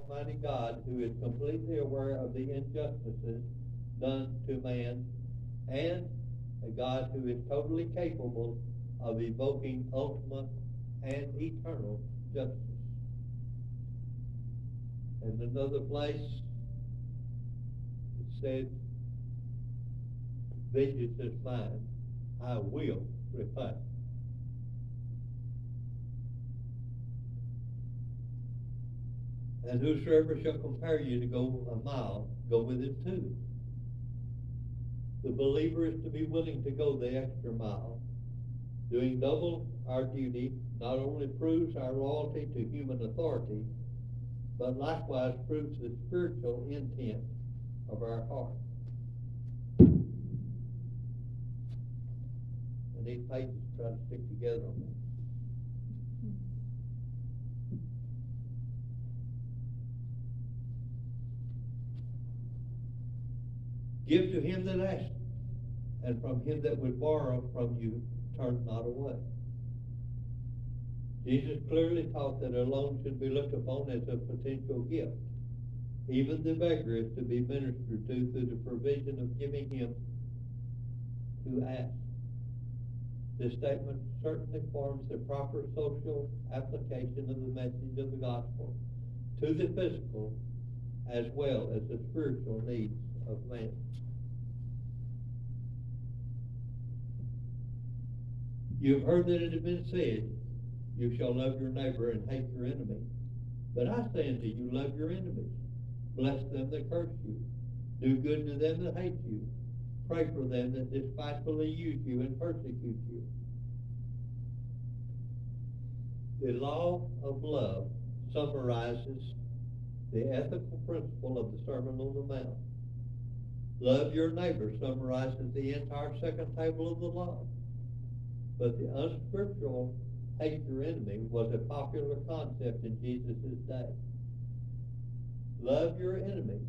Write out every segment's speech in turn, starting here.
Almighty God, who is completely aware of the injustices done to man, and a God who is totally capable of evoking ultimate and eternal justice. In another place, it said, vengeance is mine, I will repay. And whosoever shall compare you to go a mile, go with him too. The believer is to be willing to go the extra mile. Doing double our duty not only proves our loyalty to human authority, but likewise proves the spiritual intent of our heart. And these pages try to stick together on that. Give to him that asks, and from him that would borrow from you, turn not away. Jesus clearly taught that a loan should be looked upon as a potential gift. Even the beggar is to be ministered to through the provision of giving him to ask. This statement certainly forms the proper social application of the message of the gospel to the physical as well as the spiritual needs of man. You have heard that it has been said, you shall love your neighbor and hate your enemy. But I say unto you, love your enemies. Bless them that curse you. Do good to them that hate you. Pray for them that despitefully use you and persecute you. The law of love summarizes the ethical principle of the Sermon on the Mount. Love your neighbor summarizes the entire second table of the law. But the unscriptural hate your enemy was a popular concept in Jesus' day. Love your enemies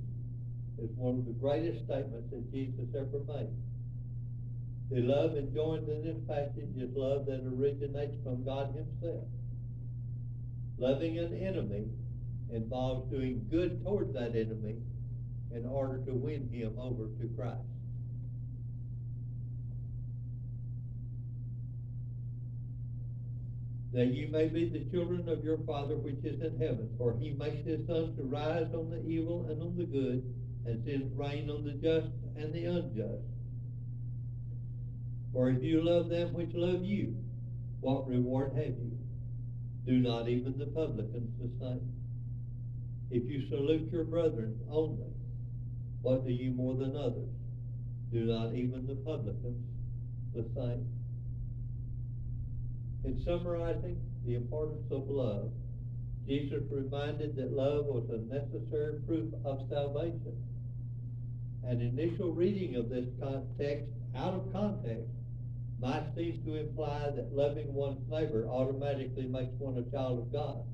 is one of the greatest statements that Jesus ever made. The love enjoined in this passage is love that originates from God himself. Loving an enemy involves doing good toward that enemy in order to win him over to Christ. That you may be the children of your Father which is in heaven, for he makes his sun to rise on the evil and on the good, and sends rain on the just and the unjust. For if you love them which love you, what reward have you? Do not even the publicans the same? If you salute your brethren only, what do you more than others? Do not even the publicans the same? In summarizing the importance of love, Jesus reminded that love was a necessary proof of salvation. An initial reading of this text out of context might seem to imply that loving one's neighbor automatically makes one a child of God.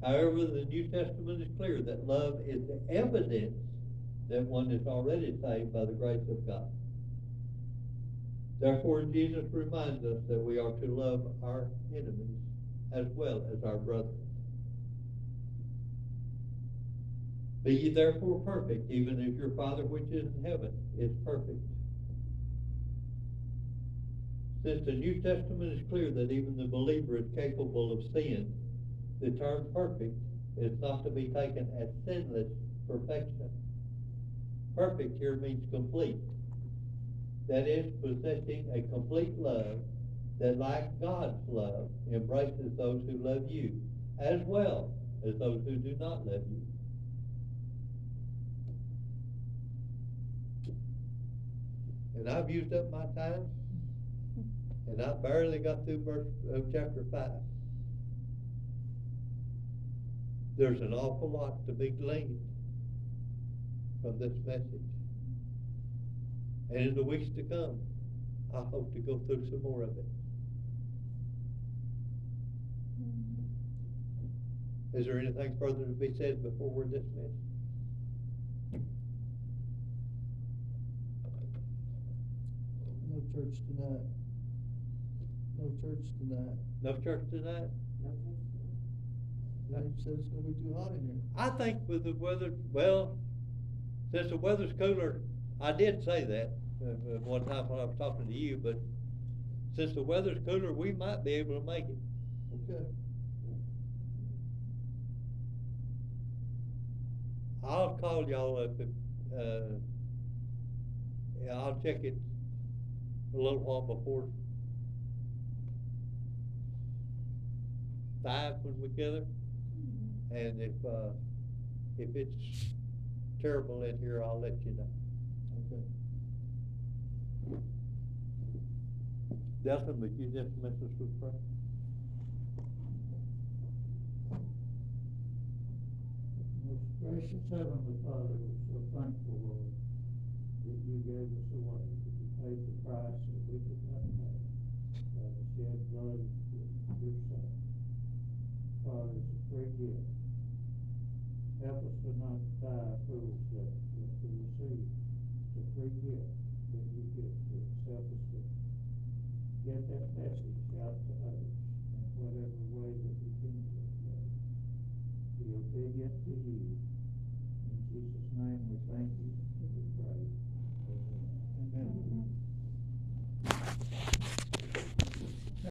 However, the New Testament is clear that love is the evidence that one is already saved by the grace of God. Therefore, Jesus reminds us that we are to love our enemies as well as our brothers. Be ye therefore perfect, even as your Father which is in heaven is perfect. Since the New Testament is clear that even the believer is capable of sin, the term perfect is not to be taken as sinless perfection. Perfect here means complete. That is, possessing a complete love that, like God's love, embraces those who love you, as well as those who do not love you. And I've used up my time, and I barely got through chapter 5. There's an awful lot to be gleaned from this message. And in the weeks to come, I hope to go through some more of it. Is there anything further to be said before we're dismissed? No church tonight. No church tonight. No church tonight? No church tonight. They said it's gonna be too hot in here. I think with the weather, well, since the weather's cooler, I did say that, one time when I was talking to you, but since the weather's cooler, we might be able to make it. Okay. I'll call y'all up if, yeah, I'll check it a little while before 5 when we gather. And if it's terrible in here, I'll let you know. Okay. Delton, would you dismiss us with prayer? Most gracious Heavenly Father, we're so thankful, Lord, that you gave us a way, that you paid the price that we could not pay by the shed blood of your Son. Father, it's a free gift. Help us to not die a fool's death, but to receive the free gift that you give to us. Help us to get that message out to others in whatever way that we can do it, Lord. Be obedient to you. In Jesus' name we thank you.